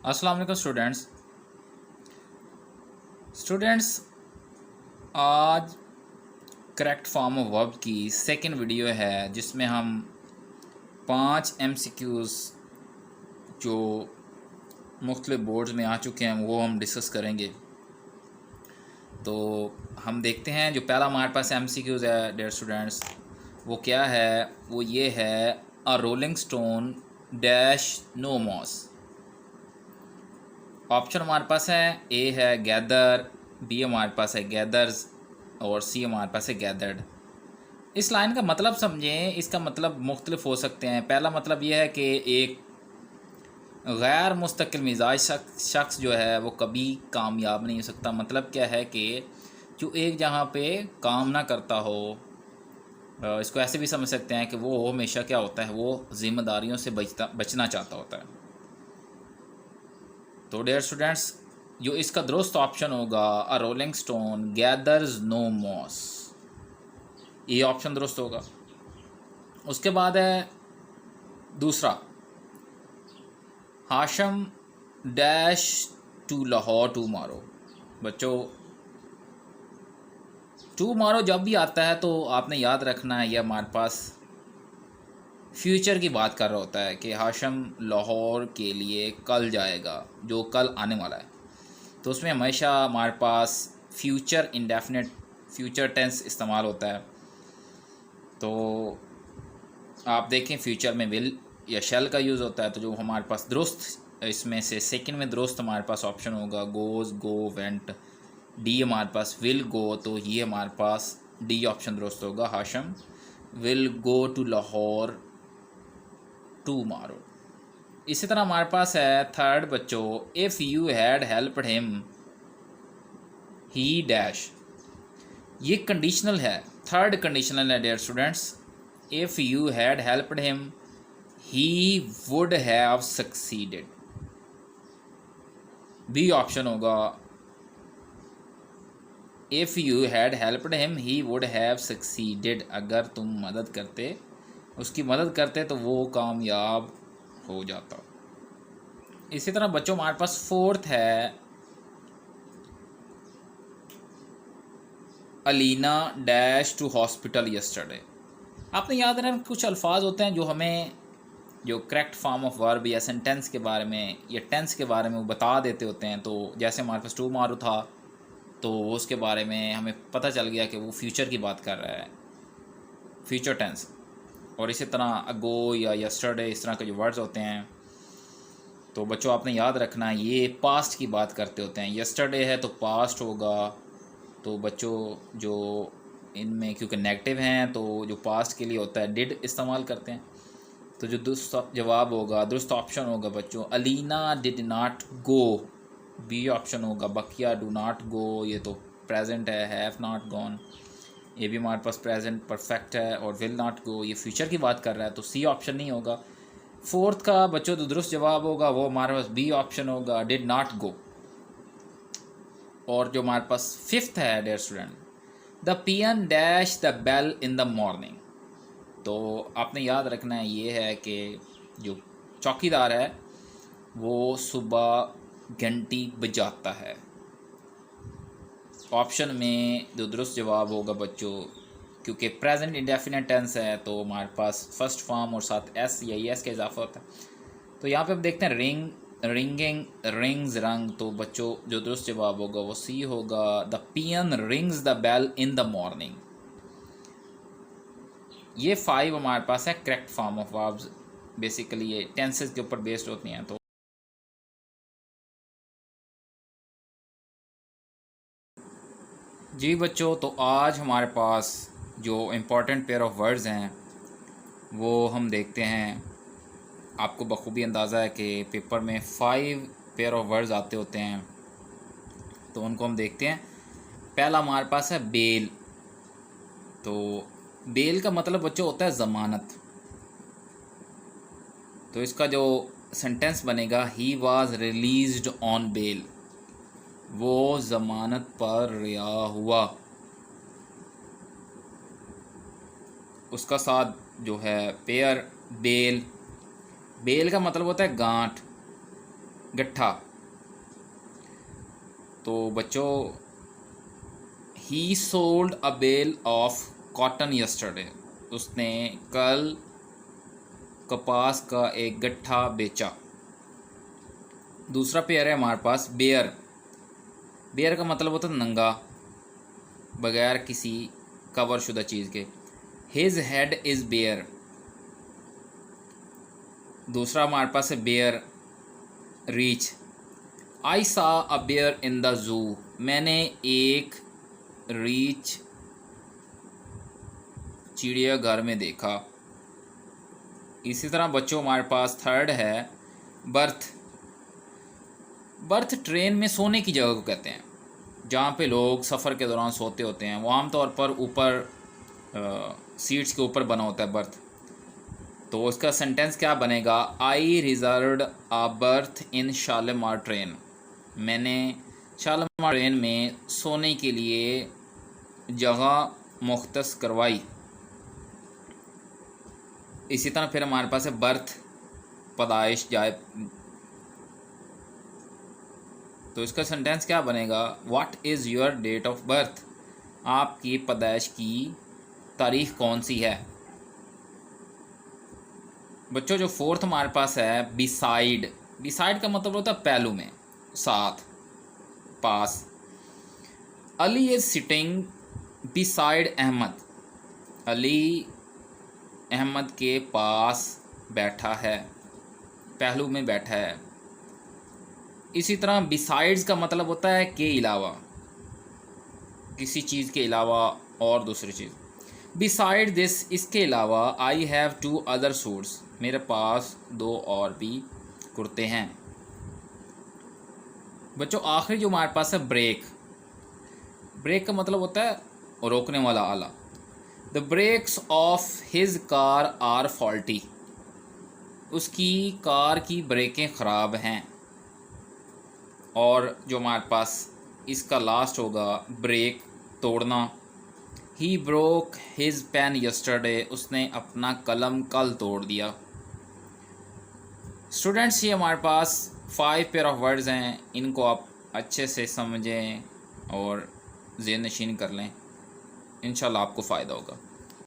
अस्सलाम वालेकुम स्टूडेंट्स आज करेक्ट फॉर्म ऑफ वर्ब की सेकंड वीडियो है जिसमें हम 5 MCQs जो मुख्तलिफ बोर्ड्स में आ चुके हैं वो हम डिस्कस करेंगे। तो हम देखते हैं जो पहला हमारे पास MCQs है डियर स्टूडेंट्स, वो क्या है, वो ये है a rolling stone dash no moss. Option हमारे पास है ए है गैदर, बी हमारे पास है गैदर्स और सी हमारे पास है गैदर्ड। इस लाइन का मतलब समझें, इसका मतलब मुख्तलिफ हो सकते हैं। पहला मतलब यह है कि एक गैर मुस्तकिल मिजाज शख्स जो है वो कभी कामयाब नहीं हो सकता। मतलब क्या है कि जो एक जहाँ पे काम ना करता हो, इसको ऐसे भी समझ सकते हैं कि वो हमेशा क्या होता है, वो जिम्मेदारियों से बचना चाहता होता है। तो डियर स्टूडेंट्स, जो इसका दुरुस्त ऑप्शन होगा a rolling stone gathers no moss, ये ऑप्शन दुरुस्त होगा। उसके बाद है दूसरा, Hasham dash to Lahore tomorrow. बच्चों, टू मारो जब भी आता है तो आपने याद रखना है, यह हमारे पास फ्यूचर की बात कर रहा होता है कि हाशम लाहौर के लिए कल जाएगा, जो कल आने वाला है। तो उसमें हमेशा हमारे पास फ्यूचर इंडेफिनिट फ्यूचर टेंस इस्तेमाल होता है। तो आप देखें फ्यूचर में विल या शैल का यूज़ होता है। तो जो हमारे पास दुरुस्त इसमें से सेकंड में दुरुस्त हमारे पास ऑप्शन होगा गोज़, गो, वेंट। डी हमारे पास विल गो, तो ये हमारे पास डी ऑप्शन दुरुस्त होगा, Hasham will go to Lahore tomorrow. इसी तरह हमारे पास है थर्ड बच्चों, if you had helped him he dash. ये कंडीशनल है, थर्ड कंडीशनल है dear students. If you had helped him he would have succeeded. B option होगा, if you had helped him he would have succeeded. अगर तुम मदद करते, उसकी मदद करते तो वो कामयाब हो जाता। इसी तरह बच्चों हमारे पास फोर्थ है Alina dash to hospital yesterday. आपने याद रखना कुछ अल्फाज होते हैं जो हमें जो करेक्ट फॉर्म ऑफ वर्ब या सेंटेंस के बारे में या टेंस के बारे में वो बता देते होते हैं। तो जैसे हमारे पास टू मारू था तो उसके बारे में हमें पता चल गया कि वो फ्यूचर की बात कर रहा है, फ्यूचर टेंस। और इसी तरह अगो या यस्टरडे, इस तरह के जो वर्ड्स होते हैं तो बच्चों आपने याद रखना ये पास्ट की बात करते होते हैं। यस्टरडे है तो पास्ट होगा। तो बच्चों जो इनमें क्योंकि नेगेटिव हैं तो जो पास्ट के लिए होता है डिड इस्तेमाल करते हैं। तो जो दुरुस्त जवाब होगा, दुरुस्त ऑप्शन होगा बच्चों, Alina did not go. B option होगा, बकिया डू नॉट गो। ये तो प्रेजेंट है, हैव नॉट गॉन। ये भी हमारे पास प्रेजेंट परफेक्ट है। और विल नॉट गो ये फ्यूचर की बात कर रहा है, तो सी ऑप्शन नहीं होगा। फोर्थ का बच्चों जो दुरुस्त जवाब होगा वो हमारे पास बी ऑप्शन होगा, डिड नॉट गो। और जो हमारे पास फिफ्थ है dear student, the peon dash the bell in the morning. तो आपने याद रखना है ये है कि जो चौकीदार है वो सुबह घंटी बजाता है। ऑप्शन में जो दुरुस्त जवाब होगा बच्चों, क्योंकि प्रेजेंट इंडेफिनिट टेंस है तो हमारे पास फर्स्ट फॉर्म और साथ एस या एस का इजाफा होता है। तो यहाँ पे हम देखते हैं रिंग, रिंगिंग, रिंग्स, रंग। तो बच्चों जो दुरुस्त जवाब होगा वो सी होगा, the peon rings the bell in the morning. ये 5 हमारे पास है correct form of verbs. Basically ये टेंसेस के ऊपर बेस्ड होती हैं। तो जी बच्चों, तो आज हमारे पास जो इम्पोर्टेंट पेयर ऑफ वर्ड्स हैं वो हम देखते हैं। आपको बखूबी अंदाज़ा है कि पेपर में 5 पेयर ऑफ वर्ड्स आते होते हैं, तो उनको हम देखते हैं। पहला हमारे पास है बेल। तो बेल का मतलब बच्चों होता है ज़मानत। तो इसका जो सेंटेंस बनेगा, he was released on bail, वो ज़मानत पर रिहा हुआ। उसका साथ जो है पेयर बेल, बेल का मतलब होता है गांठ। गट्ठा। तो बच्चों, he sold a bale of cotton yesterday, उसने कल कपास का एक गट्ठा बेचा। दूसरा पेयर है हमारे पास बेयर। बेयर का मतलब होता है नंगा, बगैर किसी कवर शुदा चीज़ के। His head is bare. दूसरा हमारे पास है बेयर रीच। आई सा a bear in the zoo, मैंने एक रीछ चिड़ियाघर में देखा। इसी तरह बच्चों हमारे पास थर्ड है बर्थ। बर्थ ट्रेन में सोने की जगह को कहते हैं, जहाँ पे लोग सफ़र के दौरान सोते होते हैं। वो आमतौर पर ऊपर सीट्स के ऊपर बना होता है बर्थ। तो उसका सेंटेंस क्या बनेगा? I reserved a berth in Shalimar train, मैंने शालीमार ट्रेन में सोने के लिए जगह मुख्तस करवाई। इसी तरह फिर हमारे पास है बर्थ पैदाइश जाए। तो इसका सेंटेंस क्या बनेगा? What is your date of birth, आपकी पैदाइश की तारीख कौन सी है। बच्चों जो फोर्थ हमारे पास है बिसाइड। बिसाइड का मतलब होता है पहलू में, साथ, पास। Ali is sitting beside Ahmed, Ali Ahmed के पास बैठा है, पहलू में बैठा है। इसी तरह बिसाइड्स का मतलब होता है के अलावा, किसी चीज़ के अलावा और दूसरी चीज़। बिसाइड दिस, इसके अलावा, आई हैव 2 अदर सूट्स, मेरे पास 2 और भी कुर्ते हैं। बच्चों आखिरी जो हमारे पास है ब्रेक। ब्रेक का मतलब होता है रोकने वाला आला। The brakes of his car are faulty, उसकी कार की ब्रेकें ख़राब हैं। और जो हमारे पास इसका लास्ट होगा ब्रेक, तोड़ना। He broke his pen yesterday, उसने अपना कलम कल तोड़ दिया। स्टूडेंट्स ये हमारे पास 5 पेयर ऑफ वर्ड्स हैं, इनको आप अच्छे से समझें और ज़हन नशीन कर लें। इंशाल्लाह आपको फ़ायदा होगा।